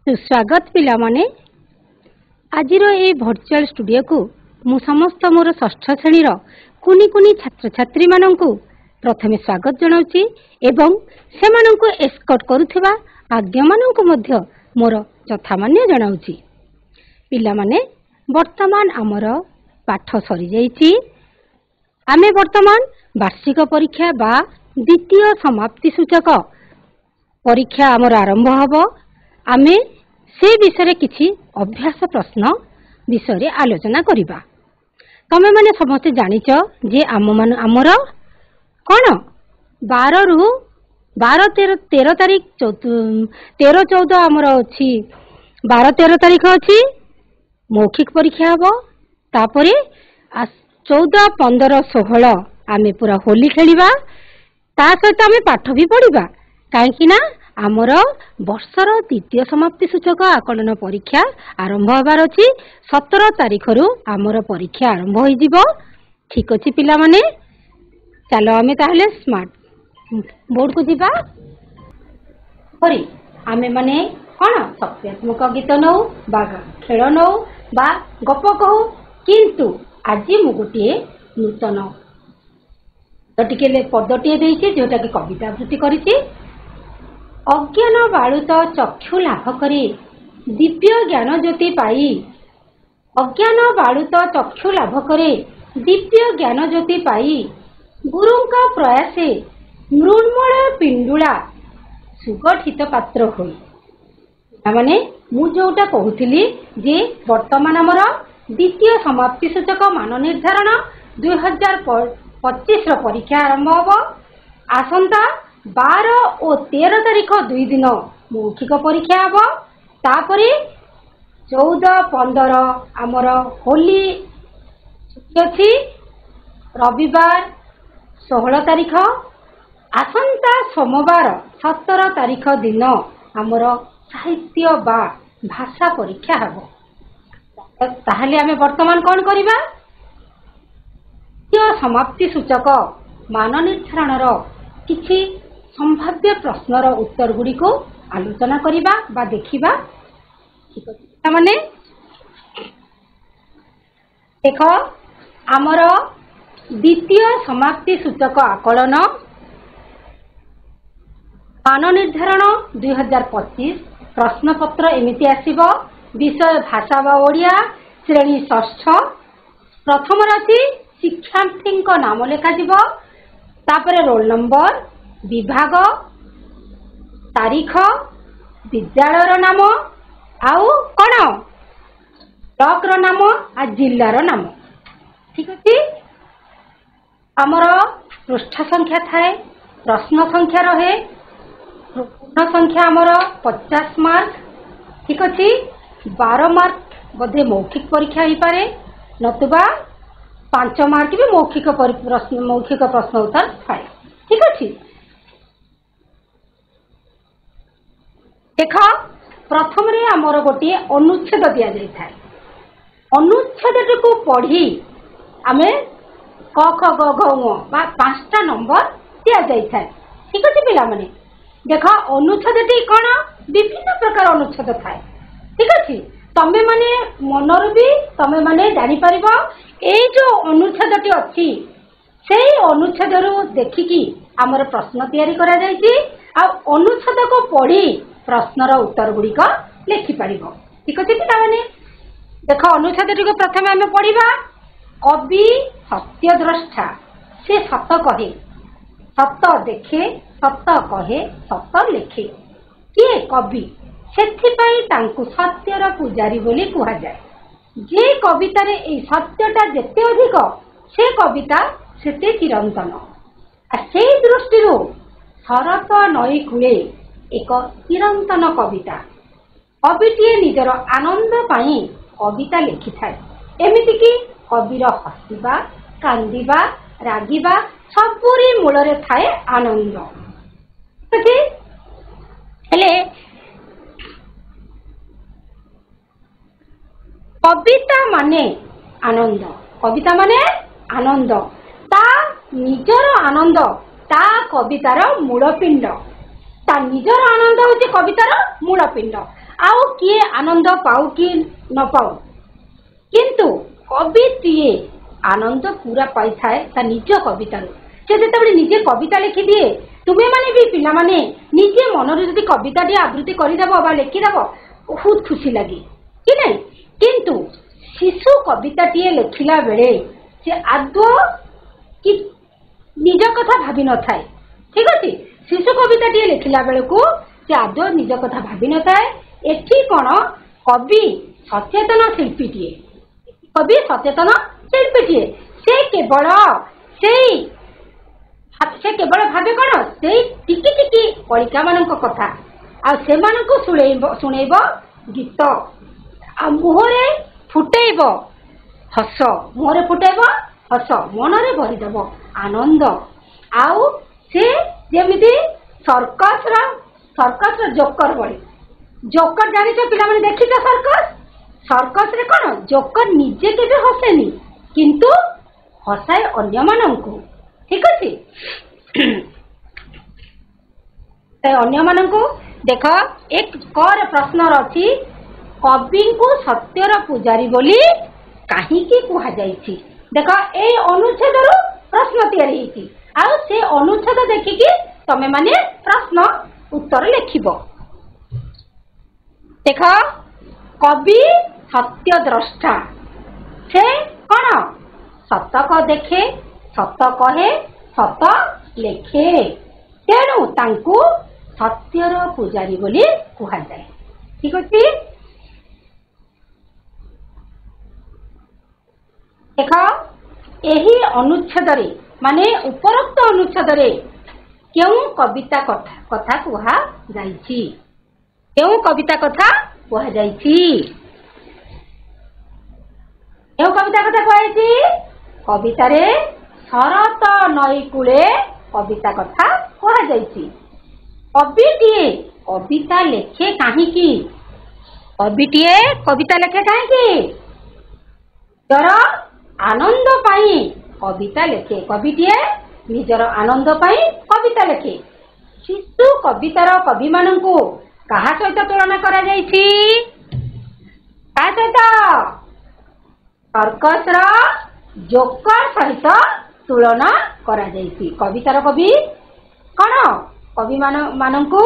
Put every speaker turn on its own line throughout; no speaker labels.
सुस्वागत पिला माने आजिर ए virtual studio को मु समस्त मोर षष्ठ श्रेणी कुनी कुनी छात्र छात्री माननकु प्रथमे स्वागत जनाउची एवं से माननकु एस्कॉर्ट करूथिबा आज्ञा माननकु मध्य मोर यथामान्य जनाउची। पिला माने वर्तमान आमर पाठ सरी जाईची। आमे वर्तमान वार्षिक परीक्षा बा द्वितीय समाप्ति सूचक परीक्षा आमर आरंभ हबो। आमे से विषय किछि अभ्यास प्रश्न विषय आलोचना करिबा। तमे माने समस्त जानिच जे आमर कौन 12 रु 13 तारीख 13 14 आमर अछि 12 13 तारीख अछि मौखिक परीक्षा हबो। तापरे 14 15 16 आमे पूरा होली खेलिबा। ता सहित आमे पाठ भी पढ़िबा काहेकि ना आमर वर्षर द्वितीय समाप्ति सूचक आकलन परीक्षा आरंभ होबार अछि। 17 तारीख रु आमर परीक्षा आरंभ होई जिवो। ठीक अछि पिला माने चलो आमे ताहले स्मार्ट बोर्ड को जिबा। परी आमे माने कोन सत्यात्मक गीत नौ बा खेल नौ बा गप कहू, किंतु आज मु गोटे नूतन पदटिए देइछि जोटा कि कविता आवृत्ति करिछि। अज्ञान बालुत चक्षु लाभ करे दिव्य ज्ञान ज्योति पाई। अज्ञान बालुत चक्षु लाभ करे दिव्य ज्ञान ज्योति पाई। गुरुंका प्रयासे मृण्मय पिंडुला सुगठित पात्र होई। माने मु जोटा कहूथिली जे वर्तमान हमर द्वितीय समाप्ति सूचक मान निर्धारण 2025 परीक्षा आरंभ होबो। आसंता 12 और 13 तारीख 2 दिन मौखिक परीक्षा हबो। तापरे 14 15 आमर होली छुट्टी अछि। रविवार 16 तारीख आसंता सोमवार 17 तारीख दिन आमर साहित्य बा भाषा परीक्षा हबो। ताहले आमे वर्तमान कोन करिबा समाप्ति सूचक मान निर्धारण किछि संभाव्य प्रश्नर उत्तर गुडी को आलोचना करिबा बा देखिबा। ठीक अछि माने देखो आमर द्वितीय समाप्ति सूचक आकलन मान निर्धारण 2025 प्रश्न पत्र एमिति आसीबो। विषय भाषा बा ओडिया श्रेणी षष्ठ। प्रथम राशि शिक्षार्थी नाम लेखा जीवो। तापरे रोल नंबर विभाग तारीख विद्यालय नाम आउ कौन ब्लॉक रो नाम आ जिल्लार नाम। ठीक अछि आमर पृष्ठ संख्या थाए प्रश्न संख्या रहे पूर्ण संख्या आमर 50 मार्क। ठीक अछि 12 मार्क बधे मौखिक परीक्षा ही पारे नतुबा 5 मार्क भी मौखिक प्रश्न उत्तर थाए। ठीक अछि देख प्रथम रे आमर गोटे अनुच्छेद दिया जाय थाए। अनुच्छेद को पढ़ी आमे क ख ग घ ङ बा 5टा नंबर दिया जाय थाए। ठीक अछि पिला माने देख अनुच्छेद कोन विभिन्न प्रकार अनुच्छेद थाए। ठीक अछि तमे माने मनर भी तमे माने जानि परिबो ए जो अनुच्छेदटी अछि सेही अनुच्छेद रु देखिकी आमर प्रश्न तैयारी करा जायछि। आ अनुच्छेद को पढ़ी प्रश्नर उत्तर गुड़िक लिखिपार। ठीक अच्छे पिला माने देख अनुच्छेद को प्रथम आम पढ़ा। कवि सत्य द्रष्टा से सत कहे सत देखे सत कहे सत लिखे। किए कवि सेथिपाई तांकु सत्यर पूजारी बोली कुहा जाए। जे कवितार ए सत्यटा जेते अधिक से कविता सेते चिरंतन। से दृष्टि शरत नई कूले एक चिरंतन कविता। कविटीए निजर आनंद पाई कविता लिखि थाए। एमिति कि कविर हसिबा कांदिबा रागिबा सबुरी मूलरे थाए आनंद। हेले कविता माने आनंद। कविता माने आनंद ता निजर आनंद ता कवितार मूलपिंड। ता निजर आनंद होची कवितार मूलपिंड। आउ किए आनंद पाऊ कि न पाऊ किंतु कविटीए आनंद पूरा पाई थाए ता निज कवितार से जेतेबेले निजे कविता लिखि दिए तुमे माने भी पिला माने निजे मनर जदि कविताटी आवृत्ति करिदेब बा लिखिदेब बहुत खुशी लगे कि नहीं किंतु शिशु कविताटीए लिखिला बेले से आदौ कि निज कथा भाभी न थाए ठीक अच्छे शिशु कविताटीए लिखिला बेले को से आदौ निज कथा भाभी न थाए एठी कौन कवि सचेतन शिल्पीटीए कवि सचेतन शिल्पीटीए से केवल भावे कौन से टिकी टिकी कलिका मान कथा शुणेब गीत आ मुहरे फुटेब हस मुहरे फुटेब हस मनरे भरीदेव आनंद आउ से जेमिति सर्कस जोकर भली जोकर जानी पिला माने देखी सर्कस रे कौन जोकर निजे के हसेनी किंतु हसाए अन्य मानंकु ठीक अच्छे अन्य मानंकु देख एक कर प्रश्न रही कवि को सत्यर पुजारी बोली कहीं कह देख ए अनुच्छेद प्रश्न तैयारी से अनुच्छेद देखिकी तमे माने प्रश्न उत्तर लिखिब देख कवि सत्य द्रष्टा से कौन सतक देखे सत कहे सत लेखे तेणु तांकु सत्यर पुजारी बोली कह जाए ठीक अच्छे देख यही अनुच्छेद माने उपरोक्त अनुच्छेद क्यों कविता कथा कहा जाइछि क्यों कविता कथा कहा जाइछि क्यों कविता कथा कहुछि कवितारे शरत नई कूले कविता कथा कहा जाइछि कविटीए कविता लेखे काहींकी कविटीए कविता लेखे काहींकी जर आनंद पाई कविता लेखे कविटीए निजर आनंद पाई कविता लेखे शिशु कवितार कवि मानंकु कहा सहित तुलना करा जाइछि कहा सहित सर्कस रा जोकर सहित तुलना करा जाइछि कवितार कवि कौन कवि मानंकु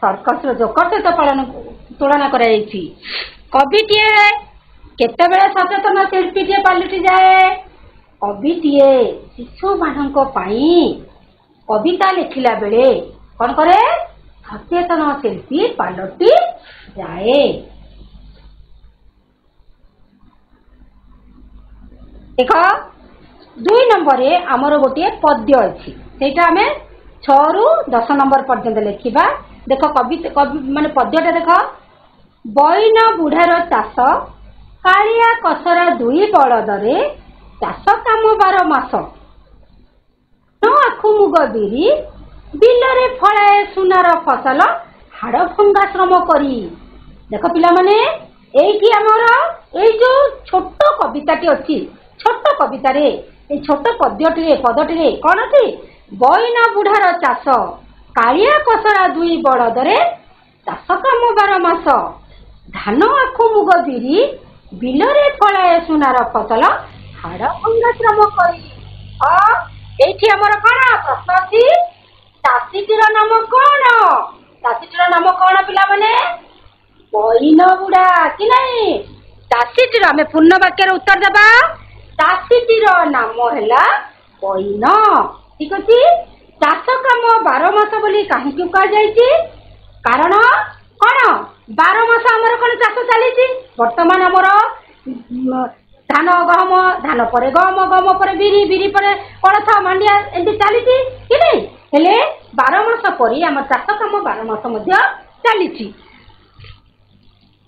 सर्कस रा जोकर सहित तुलना करा जाइछि कविटीए केतेबेले सचेतन शिल्पीटीए पालटि जाए कविटीए शिशु मानंक पाई कविता लिखिला बेले कौन करे सचेतन शिल्पी पालटि जाए देख 2 नंबर आमर गोटे पद्य अच्छी सेटा आमे 6 रु 10 नंबर पर्यंत लिखा देख कवि माने पद्यटा देख बैन बुढ़ार चाष कालिया कसरा 2 बलदरे चाष काम 12 मास न आखु मुग बिरी बिलरे फलाए सुनार फसल हाड़ भंगा श्रम करी देख पिला माने एठी आमर ए जो छोट कविताटी अच्छी छोट कवितारे ए छोट पद्यटी पदटी कौन थी बैन बुढ़ार चाष कालिया कसरा 2 बलदरे चाष काम 12 मास धान आखु मुग बिरी बिलरे फलाए सुनार फसल हाड़ भंगा श्रम करी एठी हमर कौन प्रश्न अच्छी चाषीटीर नाम कौन चाषीटीर नाम कौन पिला माने बैन बुढ़ा कि नहीं चाषीटीर आमे पूर्ण वाक्यर उत्तर देबा चाषीटीर नाम हैला बैन ठीक अछि चाष काम 12 मास बोली काहे कहा जाइछि कारण कौन 12 मास हमर कोन चाष चली वर्तमान हमर धान गहम धान पर गहम गहम पर बिरी बिरी पर कोलथ मांडिया एंती चली कि नहीं हेले 12 मास पर आम चाष काम 12 मास मध्य चली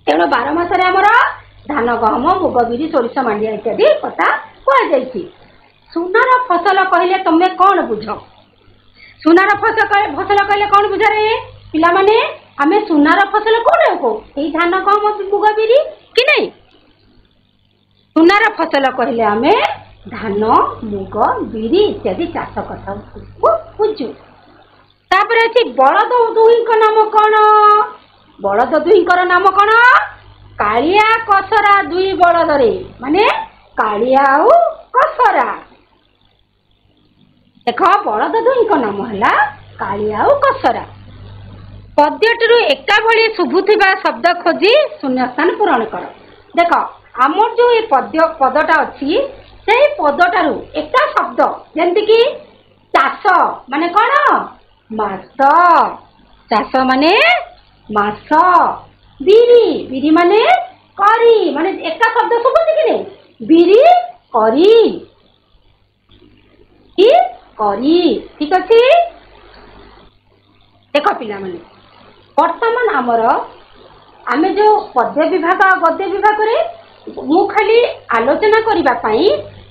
तेणु 12 मास आमर धान गहम मुग बिरी सोरिष मांडिया इत्यादि कथा कह सुनार फसल कहले तुम कौन बुझ सुनार फसल कहले कौन बुझ रे पिला माने आमे सुनार फसल कौन को यही धान गहम मुग बिरी कि नहीं सुनार फसल कहले आमे धान मुग बिरी इत्यादि चाष कथा बुझु तापर अछि बलद 2 नाम कौन ବଳଦ ଦୁହିଁଙ୍କର ନାମ କ'ଣ? କାଳିଆ କସରା ଦୁଇ ବଳଦରେ, ମାନେ କାଳିଆ ଆଉ କସରା। ଦେଖ, ବଳଦ ଦୁହିଁଙ୍କ ନାମ ହେଲା କାଳିଆ ଆଉ କସରା। ପଦ୍ୟଟିରୁ ଏକା ଭଳି ଶୁଭୁଥିବା ଶବ୍ଦ ଖୋଜି ଶୂନ୍ୟସ୍ଥାନ ପୂରଣ କର। ଦେଖ, ଆମର ଯୋଉ ଏ ପଦଟା ଅଛି, ସେଇ ପଦଟାରୁ ଏକା ଶବ୍ଦ, ଯେମିତିକି ଚାଷ ମାନେ କ'ଣ? ମାସ। ଚାଷ ମାନେ ମାସ। ବିରି, ବିରି ମାନେ କରି, ମାନେ ଏକା ଶବ୍ଦ ଶୁଭୁଛି କି ନାହିଁ? ବିରି କରି, କରି। ଠିକ ଅଛି। ଦେଖ ପିଲାମାନେ, ବର୍ତ୍ତମାନ ଆମେ ଯୋଉ ପଦ୍ୟ ବିଭାଗ ଆଉ ଗଦ୍ୟ ବିଭାଗରେ ମୁଁ ଖାଲି ଆଲୋଚନା କରିବା ପାଇଁ,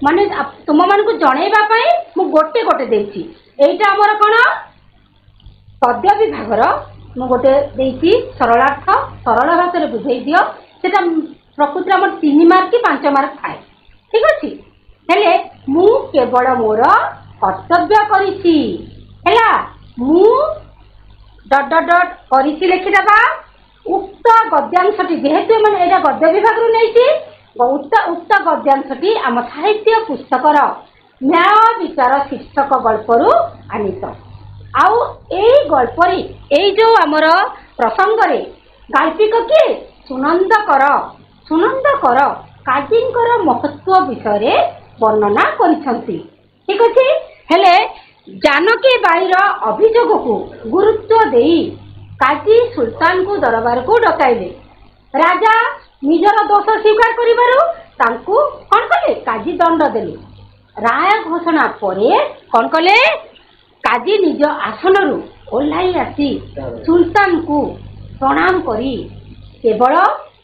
ମାନେ ତୁମମାନଙ୍କୁ ଜଣେଇବା ପାଇଁ ମୁଁ ଗୋଟେ ଗୋଟେ ଦେଇଛି। ଏଇଟା ଆମର କ'ଣ? ପଦ୍ୟ ବିଭାଗର ମୁଁ ଗୋଟେ ଦେଇଛି ସରଳାର୍ଥ, ସରଳ ଭାଷାରେ ବୁଝେଇ ଦିଅ। ସେଟା ପ୍ରକୃତରେ ଆମର 3 ମାର୍କ କି 5 ମାର୍କ ଥାଏ। ଠିକ ଅଛି। ହେଲେ ମୁଁ କେବଳ ମୋର କର୍ତ୍ତବ୍ୟ କରିଛି। ହେଲା, ମୁଁ ... କରିଛି ଲେଖିଦେବା। ଉକ୍ତ ଗଦ୍ୟାଂଶଟି, ଯେହେତୁ ମାନେ ଏଇଟା ଗଦ୍ୟ ବିଭାଗରୁ ନେଇଛି, ଉକ୍ତ ଗଦ୍ୟାଂଶଟି ଆମ ସାହିତ୍ୟ ପୁସ୍ତକର ନ୍ୟାୟ ବିଚାର ଶୀର୍ଷକ ଗଳ୍ପରୁ ଆଣିତ। ଆଉ ଏଇ ଗଳ୍ପରେ, ଏଇ ଯୋଉ ଆମର ପ୍ରସଙ୍ଗରେ ଗାଳ୍ପିକ କିଏ? ସୁନନ୍ଦ କର। ସୁନନ୍ଦ କର କାଜୀଙ୍କର ମହତ୍ୱ ବିଷୟରେ ବର୍ଣ୍ଣନା କରିଛନ୍ତି। ଠିକ ଅଛି। ହେଲେ ଜାନକୀ ବାଈର ଅଭିଯୋଗକୁ ଗୁରୁତ୍ୱ ଦେଇ କାଜୀ ସୁଲତାନଙ୍କୁ ଦରବାରକୁ ଡକାଇଲେ। ରାଜା ନିଜର ଦୋଷ ସ୍ୱୀକାର କରିବାରୁ ତାଙ୍କୁ କ'ଣ କଲେ? କାଜୀ ଦଣ୍ଡ ଦେଲେ। ରାୟ ଘୋଷଣା ପରେ କ'ଣ କଲେ? କାଜୀ ନିଜ ଆସନରୁ ଓହ୍ଲାଇ ଆସି ସୁଲତାନଙ୍କୁ ପ୍ରଣାମ କରି କେବଳ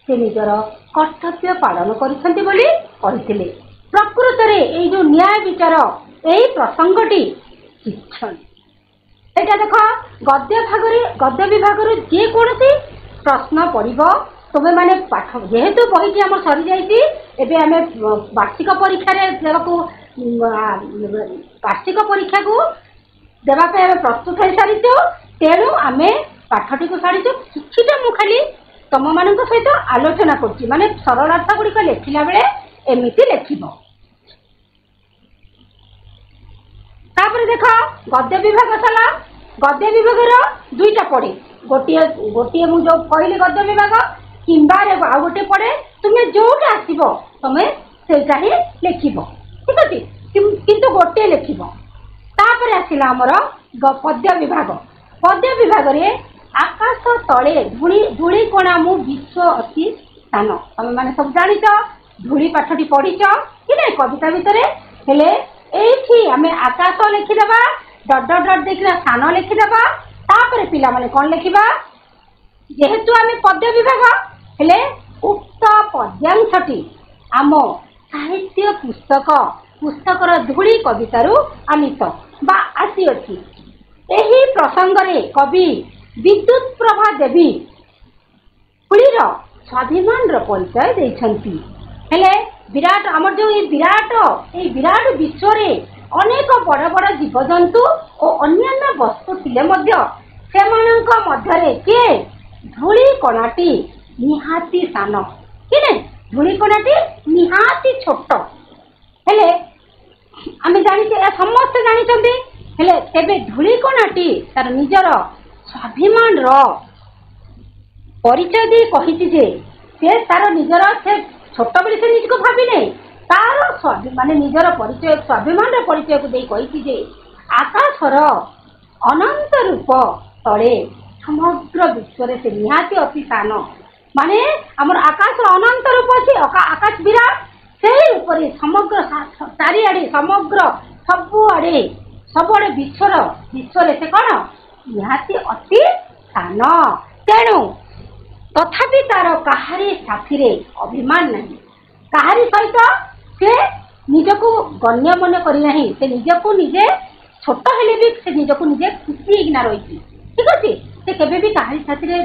ସେ ନିଜର କର୍ତ୍ତବ୍ୟ ପାଳନ କରିଛନ୍ତି ବୋଲି କହିଥିଲେ। ପ୍ରକୃତରେ ଏଇ ଯୋଉ ନ୍ୟାୟ ବିଚାର, ଏଇ ପ୍ରସଙ୍ଗଟି ଶିକ୍ଷଣ। ଏଇଟା ଦେଖ, ଗଦ୍ୟ ବିଭାଗରୁ ଯେ କୌଣସି ପ୍ରଶ୍ନ ପଡ଼ିବ, ତୁମେ ମାନେ ପାଠ, ଯେହେତୁ ବହିଟି ଆମର ସରିଯାଇଛି, ଏବେ ଆମେ ବାର୍ଷିକ ପରୀକ୍ଷାରେ ଦେବାକୁ, ବାର୍ଷିକ ପରୀକ୍ଷାକୁ ଦେବା ପାଇଁ ଆମେ ପ୍ରସ୍ତୁତ ହେଇସାରିଛୁ। ତେଣୁ ଆମେ ପାଠଟିକୁ ସାରିଛୁ। କିଛିଟା ମୁଁ ଖାଲି ତମମାନଙ୍କ ସହିତ ଆଲୋଚନା କରୁଛି, ମାନେ ସରଳାର୍ଥ ଗୁଡ଼ିକ ଲେଖିଲା ବେଳେ ଏମିତି ଲେଖିବ। ତାପରେ ଦେଖ, ଗଦ୍ୟ ବିଭାଗ ସଲା। ଗଦ୍ୟ ବିଭାଗର 2ଟା ପଡ଼େ। ଗୋଟିଏ ମୁଁ ଯୋଉ କହିଲି ଗଦ୍ୟ ବିଭାଗ, କିମ୍ବା ଆଉ ଗୋଟେ ପଡ଼େ। ତୁମେ ଯୋଉଟା ଆସିବ ତମେ ସେଇଟା ହିଁ ଲେଖିବ। ଠିକ ଅଛି। କିନ୍ତୁ ଗୋଟିଏ ଲେଖିବ। ତାପରେ ଆସିଲା ଆମର ପଦ୍ୟ ବିଭାଗ। ପଦ୍ୟ ବିଭାଗରେ ଆକାଶ ତଳେ ଧୂଳି କଣା ମୁଁ ବିଶ୍ୱ ଅତି ସ୍ଥାନ। ତମେ ମାନେ ସବୁ ଜାଣିଛ, ଧୂଳି ପାଠଟି ପଢିଛ କି ନାଇଁ କବିତା ଭିତରେ। ହେଲେ ଏଇଠି ଆମେ ଆକାଶ ଲେଖିଦେବା, ... ଦେଖିବା ସ୍ଥାନ ଲେଖିଦେବା। ତାପରେ ପିଲାମାନେ କ'ଣ ଲେଖିବା? ଯେହେତୁ ଆମେ ପଦ୍ୟ ବିଭାଗ, ହେଲେ ଉକ୍ତ ପଦ୍ୟାଂଶଟି ଆମ ସାହିତ୍ୟ ପୁସ୍ତକର ଧୂଳି କବିତାରୁ ଆନିତ ବା ଆସିଅଛି। ଏହି ପ୍ରସଙ୍ଗରେ କବି ବିଦ୍ୟୁତ ପ୍ରଭା ଦେବୀ ଧୂଳିର ସ୍ୱାଭିମାନର ପରିଚୟ ଦେଇଛନ୍ତି। ହେଲେ ବିରାଟ, ଆମର ଯୋଉ ଏଇ ବିରାଟ ବିଶ୍ୱରେ ଅନେକ ବଡ଼ ବଡ଼ ଜୀବଜନ୍ତୁ ଓ ଅନ୍ୟାନ୍ୟ ବସ୍ତୁ ଥିଲେ ମଧ୍ୟ ସେମାନଙ୍କ ମଧ୍ୟରେ କିଏ? ଧୂଳି କଣାଟି ନିହାତି ସାନ। କି ନାଇଁ? ଧୂଳି କଣାଟି ନିହାତି ଛୋଟ। ହେଲେ ଆମେ ଜାଣିଛେ, ସମସ୍ତେ ଜାଣିଛନ୍ତି। ହେଲେ ତେବେ ଧୂଳି କଣାଟି ତାର ନିଜର ସ୍ୱାଭିମାନର ପରିଚୟ ଦେଇ କହିଛି ଯେ ସେ ତାର ନିଜର, ସେ ଛୋଟବେଳେ ସେ ନିଜକୁ ଭାବିନେ, ତାର ମାନେ ନିଜର ପରିଚୟ, ସ୍ୱାଭିମାନର ପରିଚୟକୁ ଦେଇ କହିଛି ଯେ ଆକାଶର ଅନନ୍ତ ରୂପ ତଳେ ସମଗ୍ର ବିଶ୍ୱରେ ସେ ନିହାତି ଅତି ସାନ। ମାନେ ଆମର ଆକାଶର ଅନନ୍ତ ରୂପ ଅଛି, ଆକାଶ ବିରାଟ, ସେଇ ଉପରେ ସମଗ୍ର ଚାରିଆଡ଼େ, ସବୁଆଡ଼େ ବିଶ୍ୱରେ ସେ କ'ଣ? ନିହାତି ଅତି ସାନ। ତେଣୁ ତଥାପି ତାର କାହାରି ସାଥିରେ ଅଭିମାନ ନାହିଁ, କାହାରି ସହିତ ସେ ନିଜକୁ ଗଣ୍ୟ ମନେ କରିନାହିଁ। ସେ ନିଜକୁ ନିଜେ ଛୋଟ ହେଲେ ବି ସେ ନିଜକୁ ନିଜେ ଖୁସି ହେଇକିନା ରହିଛି। ଠିକ ଅଛି। ସେ କେବେ ବି କାହାରି ସାଥିରେ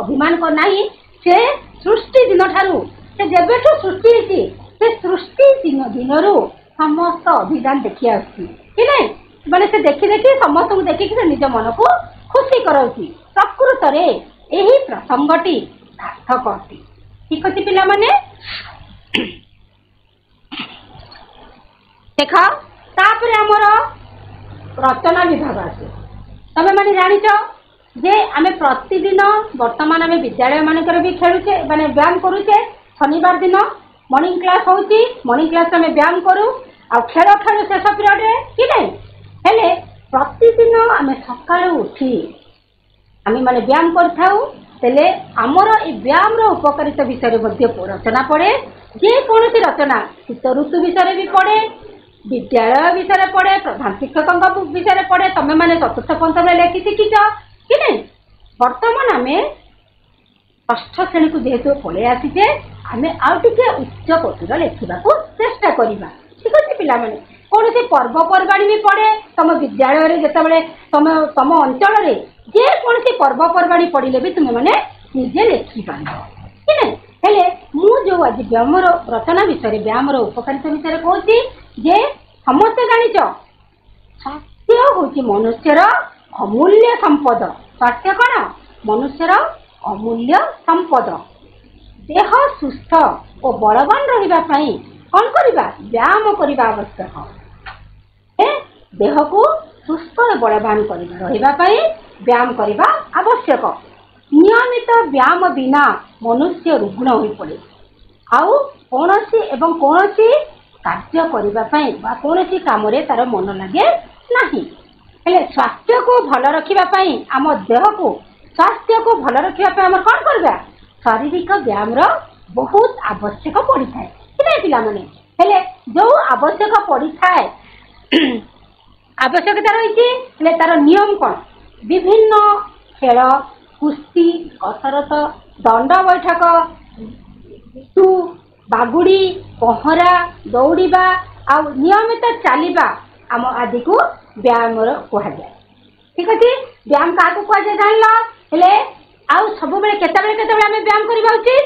ଅଭିମାନ କରିନାହିଁ। ସେ ସୃଷ୍ଟି ଦିନଠାରୁ, ସେ ଯେବେଠୁ ସୃଷ୍ଟି ହେଇଛି, ସେ ସୃଷ୍ଟି ଦିନରୁ ସମସ୍ତ ଅଭିଯାନ ଦେଖି ଆସୁଛି କି ନାଇଁ? ମାନେ ସେ ଦେଖି ସମସ୍ତଙ୍କୁ ଦେଖିକି ସେ ନିଜ ମନକୁ ଖୁସି କରାଉଛି। ପ୍ରକୃତରେ ଏହି ପ୍ରସଙ୍ଗଟି ସାର୍ଥକ ଅଟେ। ଠିକ ଅଛି ପିଲାମାନେ, ଦେଖ ତାପରେ ଆମର ରଚନା ବିଭାଗ ଆସେ। ତମେ ମାନେ ଜାଣିଛ ଯେ ଆମେ ପ୍ରତିଦିନ ବର୍ତ୍ତମାନ ଆମେ ବିଦ୍ୟାଳୟ ମାନଙ୍କରେ ବି ଖେଳୁଛେ ମାନେ ବ୍ୟାୟାମ କରୁଛେ। ଶନିବାର ଦିନ ମର୍ଣ୍ଣିଂ କ୍ଲାସ୍ ହେଉଛି, ମର୍ଣ୍ଣିଂ କ୍ଲାସ୍ ଆମେ ବ୍ୟାୟାମ କରୁ ଆଉ ଖେଳ ଖେଳୁ ଶେଷ ପିରିୟଡ଼ରେ କି ନାହିଁ। ହେଲେ ପ୍ରତିଦିନ ଆମେ ସକାଳୁ ଉଠି ଆମେ ମାନେ ବ୍ୟାୟାମ କରିଥାଉ। ହେଲେ ଆମର এই ବ୍ୟାୟାମର ଉପକାରିତା ବିଷୟରେ ମଧ୍ୟ ରଚନା ପଡ଼େ। ଯେକୌଣସି ରଚନା ଶୀତ ଋତୁ ବିଷୟରେ ବି ପଡ଼େ, ବିଦ୍ୟାଳୟ ବିଷୟରେ ପଡ଼େ, ପ୍ରଧାନ ଶିକ୍ଷକଙ୍କ ବିଷୟରେ ପଡ଼େ। ତମେ ମାନେ ଚତୁର୍ଥ ପଞ୍ଚମରେ ଲେଖି ଶିଖିଛ କି ନାହିଁ। ବର୍ତ୍ତମାନ ଆମେ ଷଷ୍ଠ ଶ୍ରେଣୀକୁ ଯେହେତୁ ପଳେଇ ଆସିଛେ, ଆମେ ଆଉ ଟିକେ ଉଚ୍ଚ କୋଟିର ଲେଖିବାକୁ ଚେଷ୍ଟା କରିବା। ଠିକ ଅଛି ପିଲାମାନେ, କୌଣସି ପର୍ବପର୍ବାଣୀ ବି ପଡ଼େ ତମ ବିଦ୍ୟାଳୟରେ, ଯେତେବେଳେ ତମ ଅଞ୍ଚଳରେ ଯେକୌଣସି ପର୍ବପର୍ବାଣୀ ପଡ଼ିଲେ ବି ତୁମେ ମାନେ ନିଜେ ଲେଖିପାରିବ କି ନାହିଁ। ହେଲେ ମୁଁ ଯେଉଁ ଆଜି ବ୍ୟାୟାମର ରଚନା ବିଷୟରେ, ବ୍ୟାୟାମର ଉପକାରିତା ବିଷୟରେ କହୁଛି ଯେ ସମସ୍ତେ ଜାଣିଛ ସ୍ୱାସ୍ଥ୍ୟ ହେଉଛି ମନୁଷ୍ୟର ଅମୂଲ୍ୟ ସମ୍ପଦ। ସ୍ୱାସ୍ଥ୍ୟ କ'ଣ? ମନୁଷ୍ୟର ଅମୂଲ୍ୟ ସମ୍ପଦ। ଦେହ ସୁସ୍ଥ ଓ ବଳବାନ ରହିବା ପାଇଁ କ'ଣ କରିବା? ବ୍ୟାୟାମ କରିବା ଆବଶ୍ୟକ। ଦେହକୁ ସୁସ୍ଥ ଓ ବଳବାନ ରହିବା ପାଇଁ ବ୍ୟାୟାମ କରିବା ଆବଶ୍ୟକ। ନିୟମିତ ବ୍ୟାୟାମ ବିନା ମନୁଷ୍ୟ ରୁଗ୍ଣ ହୋଇପଡ଼େ ଆଉ କୌଣସି କାର୍ଯ୍ୟ କରିବା ପାଇଁ ବା କୌଣସି କାମରେ ତାର ମନ ଲାଗେ ନାହିଁ। ହେଲେ ସ୍ୱାସ୍ଥ୍ୟକୁ ଭଲ ରଖିବା ପାଇଁ, ଆମ ଦେହକୁ ସ୍ୱାସ୍ଥ୍ୟକୁ ଭଲ ରଖିବା ପାଇଁ ଆମର କ'ଣ କରିବା? ଶାରୀରିକ ବ୍ୟାୟାମର ବହୁତ ଆବଶ୍ୟକ ପଡ଼ିଥାଏ କି ନାହିଁ ପିଲାମାନେ। ହେଲେ ଯେଉଁ ଆବଶ୍ୟକ ପଡ଼ିଥାଏ, ଆବଶ୍ୟକତା ରହିଛି, ହେଲେ ତାର ନିୟମ କ'ଣ? ବିଭିନ୍ନ ଖେଳ, କୁସ୍ତି, କସରତ, ଦଣ୍ଡ ବୈଠକ, ବାଗୁଡ଼ି, ପହଁରା, ଦୌଡ଼ିବା ଆଉ ନିୟମିତ ଚାଲିବା ଆମ ଆଦିକୁ ବ୍ୟାୟାମର କୁହାଯାଏ। ଠିକ ଅଛି, ବ୍ୟାୟାମ କାହାକୁ କୁହାଯାଏ ଜାଣିଲ? ହେଲେ ଆଉ ସବୁବେଳେ କେତେବେଳେ ଆମେ ବ୍ୟାୟାମ କରିବା ଉଚିତ?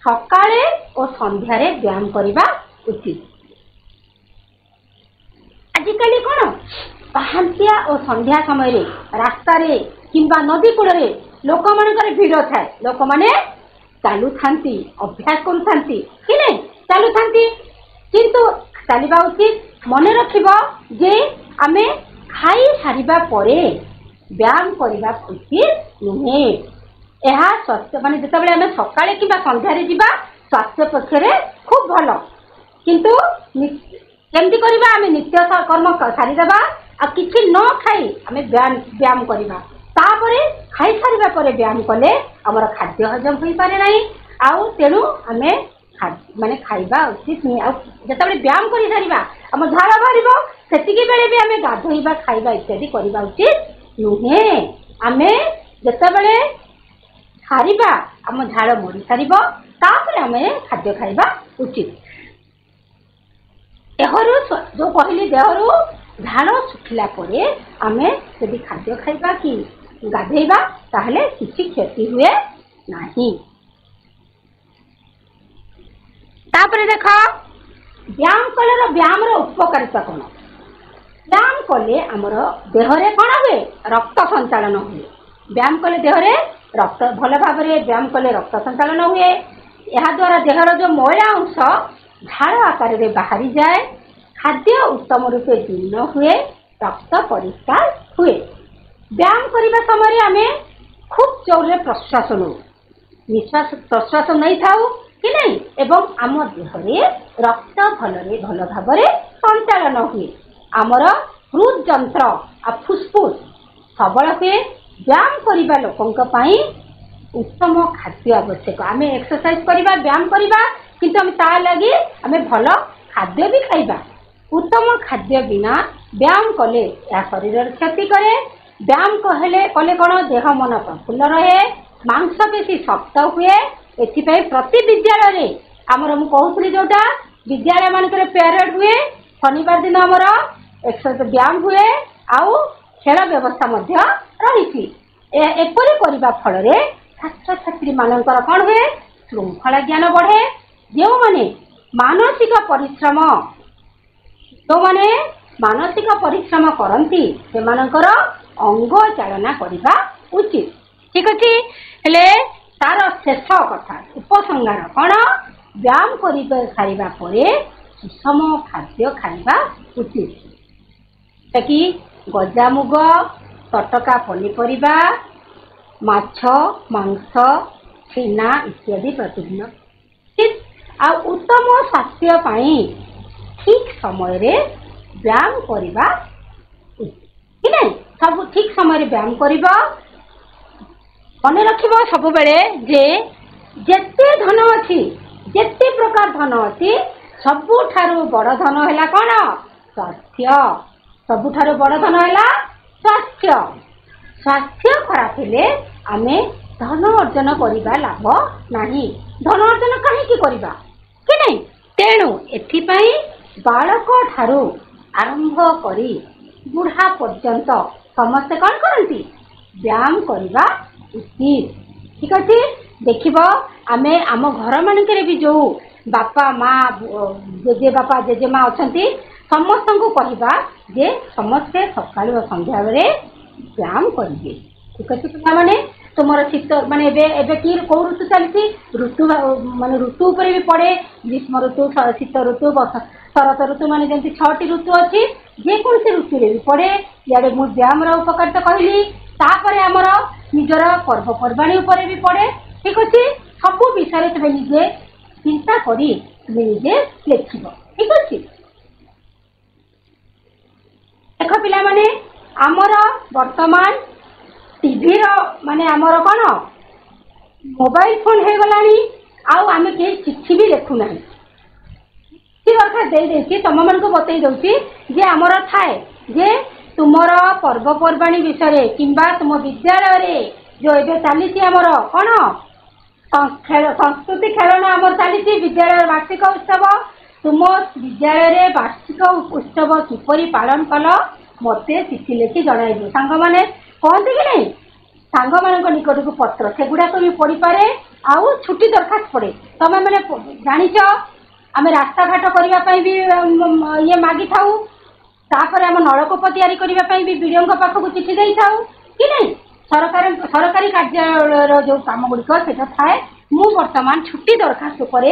ସକାଳେ ଓ ସନ୍ଧ୍ୟାରେ ବ୍ୟାୟାମ କରିବା ଉଚିତ। ଆଜିକାଲି କ'ଣ ପାହାନ୍ତିଆ ଓ ସନ୍ଧ୍ୟା ସମୟରେ ରାସ୍ତାରେ କିମ୍ବା ନଦୀ କୂଳରେ ଲୋକମାନଙ୍କର ଭିଡ଼ ଥାଏ। ଲୋକମାନେ ଚାଲୁଥାନ୍ତି, ଅଭ୍ୟାସ କରୁଥାନ୍ତି କି ନାହିଁ, ଚାଲୁଥାନ୍ତି। କିନ୍ତୁ ଚାଲିବା ଉଚିତ। ମନେ ରଖିବ ଯେ ଆମେ ଖାଇସାରିବା ପରେ ବ୍ୟାୟାମ କରିବା ଉଚିତ ନୁହେଁ। ଏହା ସ୍ୱାସ୍ଥ୍ୟ ମାନେ ଯେତେବେଳେ ଆମେ ସକାଳେ କିମ୍ବା ସନ୍ଧ୍ୟାରେ ଯିବା ସ୍ୱାସ୍ଥ୍ୟ ପକ୍ଷରେ ଖୁବ ଭଲ। କିନ୍ତୁ କେମିତି କରିବା? ଆମେ ନିତ୍ୟ କର୍ମ ସାରିଦେବା ଆଉ କିଛି ନ ଖାଇ ଆମେ ବ୍ୟାୟାମ କରିବା। ତାପରେ ଖାଇସାରିବା ପରେ ବ୍ୟାୟାମ କଲେ ଆମର ଖାଦ୍ୟ ହଜମ ହୋଇପାରେ ନାହିଁ। ଆଉ ତେଣୁ ଆମେ ମାନେ ଖାଇବା ଉଚିତ ନୁହେଁ। ଆଉ ଯେତେବେଳେ ବ୍ୟାୟାମ କରିସାରିବା ଆମ ଝାଳ ବାହାରିବ, ସେତିକି ବେଳେ ବି ଆମେ ଗାଧୋଇବା, ଖାଇବା ଇତ୍ୟାଦି କରିବା ଉଚିତ ନୁହେଁ। ଆମେ ଯେତେବେଳେ ସାରିବା, ଆମ ଝାଳ ମରି ସାରିବ, ତାପରେ ଆମେ ଖାଦ୍ୟ ଖାଇବା ଉଚିତ। ଦେହରୁ ଯେଉଁ କହିଲି, ଦେହରୁ ଝାଳ ଶୁଖିଲା ପରେ ଆମେ ଯଦି ଖାଦ୍ୟ ଖାଇବା କି ଗାଧେଇବା ତାହେଲେ କିଛି କ୍ଷତି ହୁଏ ନାହିଁ। ତାପରେ ଦେଖ ବ୍ୟାୟାମର ଉପକାରିତା କ'ଣ? ବ୍ୟାୟାମ କଲେ ଆମର ଦେହରେ କ'ଣ ହୁଏ? ରକ୍ତ ସଞ୍ଚାଳନ ହୁଏ। ବ୍ୟାୟାମ କଲେ ଦେହରେ ଭଲ ଭାବରେ ବ୍ୟାୟାମ କଲେ ରକ୍ତ ସଞ୍ଚାଳନ ହୁଏ। ଏହାଦ୍ୱାରା ଦେହର ଯେଉଁ ମଇଳା ଅଂଶ ଝାଳ ଆକାରରେ ବାହାରିଯାଏ, ଖାଦ୍ୟ ଉତ୍ତମ ରୂପେ ଜୀର୍ଣ୍ଣ ହୁଏ, ରକ୍ତ ପରିଷ୍କାର ହୁଏ। ବ୍ୟାୟାମ କରିବା ସମୟରେ ଆମେ ଖୁବ ଜୋରରେ ପ୍ରଶ୍ୱାସ ନେଉ, ନିଶ୍ୱାସ ପ୍ରଶ୍ୱାସ ନେଇଥାଉ କି ନାହିଁ, ଏବଂ ଆମ ଦେହରେ ରକ୍ତ ଭଲ ଭାବରେ ସଞ୍ଚାଳନ ହୁଏ। ଆମର ହୃଦଯନ୍ତ୍ର ଆଉ ଫୁସଫୁସ୍ ସବଳ ହୁଏ। ବ୍ୟାୟାମ କରିବା ଲୋକଙ୍କ ପାଇଁ ଉତ୍ତମ ଖାଦ୍ୟ ଆବଶ୍ୟକ। ଆମେ ଏକ୍ସରସାଇଜ କରିବା, ବ୍ୟାୟାମ କରିବା, କିନ୍ତୁ ଆମେ ତା ଲାଗି ଆମେ ଭଲ ଖାଦ୍ୟ ବି ଖାଇବା। ଉତ୍ତମ ଖାଦ୍ୟ ବିନା ବ୍ୟାୟାମ କଲେ ଏହା ଶରୀରର କ୍ଷତି କରେ। ବ୍ୟାୟାମ କଲେ କ'ଣ? ଦେହ ମନ ପ୍ରଫୁଲ୍ଲ ରହେ, ମାଂସପେଶୀ ଶକ୍ତ ହୁଏ। ଏଥିପାଇଁ ପ୍ରତି ବିଦ୍ୟାଳୟରେ ଆମର ମୁଁ କହୁଥିଲି ଯୋଉଟା ବିଦ୍ୟାଳୟ ମାନଙ୍କରେ ପ୍ୟାରେଡ୍ ହୁଏ, ଶନିବାର ଦିନ ଆମର ବ୍ୟାୟାମ ହୁଏ ଆଉ ଖେଳ ବ୍ୟବସ୍ଥା ମଧ୍ୟ ରହିଛି। ଏପରି କରିବା ଫଳରେ ଛାତ୍ରଛାତ୍ରୀ ମାନଙ୍କର କ'ଣ ହୁଏ? ଶୃଙ୍ଖଳା ଜ୍ଞାନ ବଢ଼େ। ଯେଉଁମାନେ ମାନସିକ ପରିଶ୍ରମ କରନ୍ତି ସେମାନଙ୍କର ଅଙ୍ଗ ଚାଳନା କରିବା ଉଚିତ। ଠିକ ଅଛି, हेले तार शेष कथा उपसंहार कौन व्यायाम कर सारिबा परे सुषम खाद्य खाइबा उचित कि गजामुग तटका पनीपरिबा माछ मांस छेना इत्यादि प्रतिदिन आ उत्तम स्वास्थ्य पाई ठीक समय रे व्यायाम करबा कि नहीं सब ठीक समय व्यायाम करबा मन रखिबो सब बेले जे जेते धन अछि जेते प्रकार धन अछि सबुठारु बड़ धन हैला कोन स्वास्थ्य सबुठारु बड़ धन हैला स्वास्थ्य स्वास्थ्य खराब हेले आमे धन अर्जन करबा लाभ नाही धन अर्जन काहे की करबा कि नहीं तेणु एथि पई बालक ठारू आरंभ करी बुढ़ा पर्यंत समस्त कौन करती व्यायाम करबा उचित ठीक अच्छे देखिब आमे आम घर मानकरे भी जो बापा माँ जेजे बापा जेजे माँ अच्छा समस्त को कहवा जे समस्ते सकाल और संध्या बेले व्यायाम करेंगे ठीक अच्छे पिला माने तुम शीत माने एबे कि कौ ऋतु चलती ऋतु माने ऋतु उपर भी पड़े ग्रीष्म ऋतु शीत ऋतु शरत ऋतु माने जमी 6टी ऋतु अच्छी जेकोसी ऋतु भी पड़े इे मुझे व्यायाम उपकारिता कहली तापर आमर निजर पर्वपर्वाणी उपर भी पड़े ठीक अच्छे सब विषय तुम्हें निजे चिंता करी तुम्हें निजे लिख ठीक अच्छे देख पिला माने आमर वर्तमान टीवी माने आमर कौन मोबाइल फोन हो गलानी आम कहीं चिट्ठी भी लिखु ना दरखास्त दे तुम मान बतई दूसरी जे आमर थाए जे तुमर पर्वपर्वाणी विषय किंबा तुम विद्यालय जो ए चली आमर कौन संस्कृति खेलना आमर चली विद्यालय वार्षिक उत्सव तुम विद्यालय वार्षिक उत्सव किपरि पालन कल मत चिठी लिखि जन सांग मैंने कहते कि नहीं सांग मान निकट को पत्र सेगुड़ाक भी पड़ पारे आउ छुट्टी दरखास्त पड़े तुम मैंने जाच आम रास्ता घाट करने भी ये मागी था आम नलकूप या भी विडीओ पाखक चिठी दे था कि नहीं सरकारी कार्यालय जो कम गुड़िक से थाए मु बर्तमान छुट्टी दरखास्त पर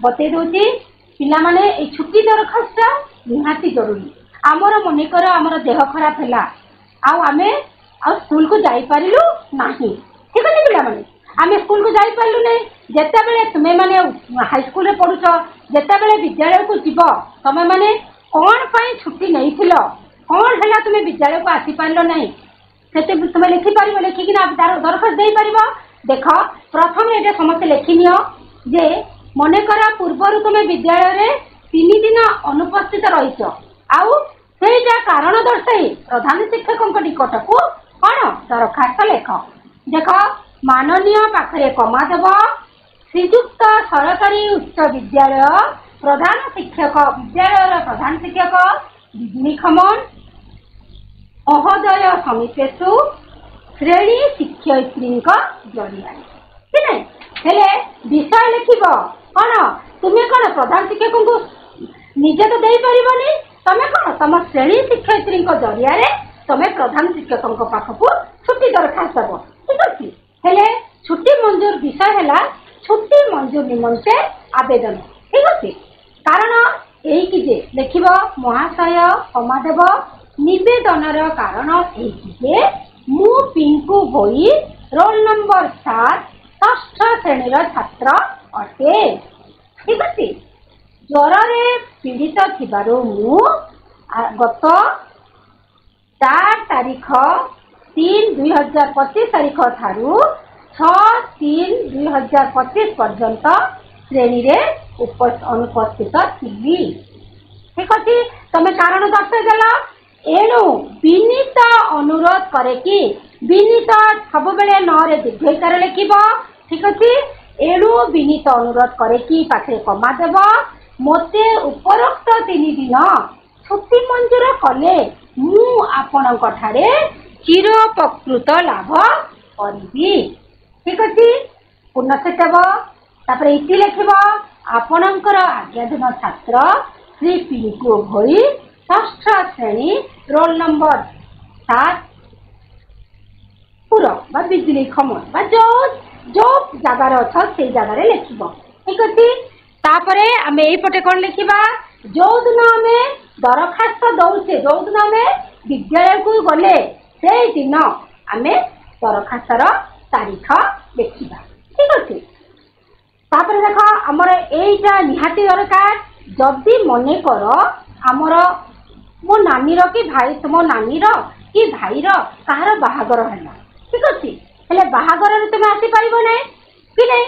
बतई दूसरी पिला माने छुट्टी दरखास्त निहाती जरूरी आमर मनेकर आमर देह खराब है आम स्कूल को जापारू ना ठीक है पिला माने आम स्कूल को जापारू ना जिते बड़े तुम्हें मैंने हाईस्कूल पढ़ुच जिते बड़े विद्यालय को जीव तुम्हें मैंने कौन पाई छुट्टी नहीं कौन है तुम्हें विद्यालय को आसी पार ना से तुम्हें लिखिपार लिखिकी दरखास्त दे पार देख प्रथम ये समस्त लिखिनि जे मनकर पूर्वर तुम्हें विद्यालय 3 दिन अनुपस्थित रहीच आउ से कारण दर्शाई प्रधान शिक्षक निकट को कौन दरखास्त लेख देख माननीय पाखे कमादेव श्रीजुक्त सरकारी उच्च विद्यालय प्रधान शिक्षक विद्यालय प्रधान शिक्षक बिजुली खमन महोदय समीपेशु श्रेणी शिक्षयित्री जरिया कि नहीं हेले विषय लिख कौन तुम्हें कौन प्रधान शिक्षक को निजे तो दे पारनी तुम्हें कौन तुम श्रेणी शिक्षयित्री जरिया तुम्हें प्रधान शिक्षक पाखक छुट्टी दरखास्त दब ठीक अच्छे हेले छुट्टी मंजूर विषय है छुट्टी मंजूर निमंते आवेदन ठीक अच्छे कारण यही जे लिख महाशय कमादेव नवेदनर कारण ये मु पिंकू भोई रोल नंबर 7 षष्ठ श्रेणीर छात्र अटे ठीक अच्छे ज्वर पीड़ित थिबारु मु गत 4 तारीख 3/2025 तारीख ठारू 6/3/2025 पर्यंत श्रेणी रे अनुपस्थित थी ठीक अच्छे तुम कारण दर्शाइदेल एणु विनीत अनुरोध करे कि विनीत सब बेले न दीर्घकार लिख ठीक अच्छे एणु विनीत अनुरोध करे कि पाखे कमादेव मते उपरोक्त 3 दिन छुट्टी मंजूर कले मु आपणक ठारे चिरपकृत लाभ करी ठीक अच्छे पूर्णसेटब तापर इति लिखब आपणकर आज्ञाधीन छात्र श्री पिंकू भोई षष्ठ श्रेणी रोल नंबर 7 पूर्ण दूर बा बिजली खमर बा जो जो जगार अच्छ से जगार लिख ठीक अच्छे तापरे आम यपटे कौन लिखा जो दिन आम दरखास्त दौचे जो दिन आम विद्यालय को गले से दिन आम दरखास्तर तारीख लिखा ठीक अच्छे तापर देख आमर यहीटा निहाती दरकार जदि मन कर आमर मो नानी कि भाई मो नानी कि भाईर कहार बाहागर है ठीक अच्छे हेले बाहागर तुम आसीपर ना कि नहीं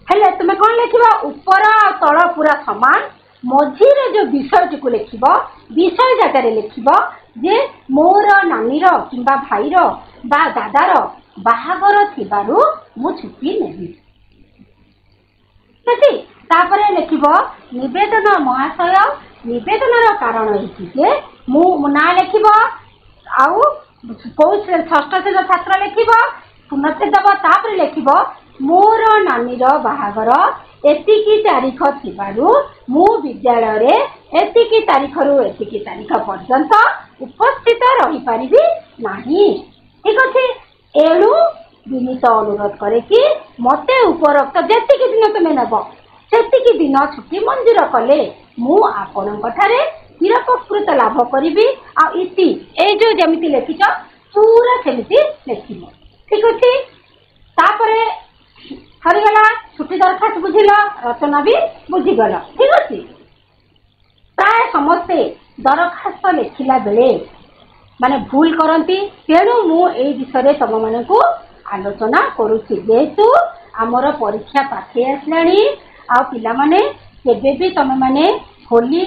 हेले तुम कौन लिखा ऊपर तल पूरा सामान मझीरे जो विषय को लिख विषय जगार लिख जे मोर नानीर कि भाईर बा दादार बाहागर थिबारु मु छुट्टी नेबी तापरे लिख निवेदन महाशय निवेदन कारण ये मु ना लिख आउ कौ षष्ठ श्रेणी छात्र लिख पुनश्च दब तापर लिख मोर नानीर बाहागर एतिकी तारीख थिबारु मु विद्यालय एतिकी तारीख रु एतिकी तारीख पर्यंत उपस्थित रही पारिबी नाही ठीक अच्छे एणु विनीत अनुरोध करे कि मते उपरोक्त जेतिकी दिन तुम नब सेतिकी दिन छुट्टी मंजूर कले मु आपणठारे चिरपकृत लाभ करी आ इति ए जो जमिति लिखिच पूरा सेमिति लिखिब ठीक अच्छे तापरे सरीगला छुट्टी दरखास्त बुझिल रचना भी बुझीगल ठीक अच्छे प्राय समस्ते दरखास्त लिखिला बेले माने भूल करती तेणु मु ए विषय तुम मान को आलोचना करुच्ची जेहेतु आमर परीक्षा पाखे आसलाणी आ पिला माने केबे भी तुम माने होली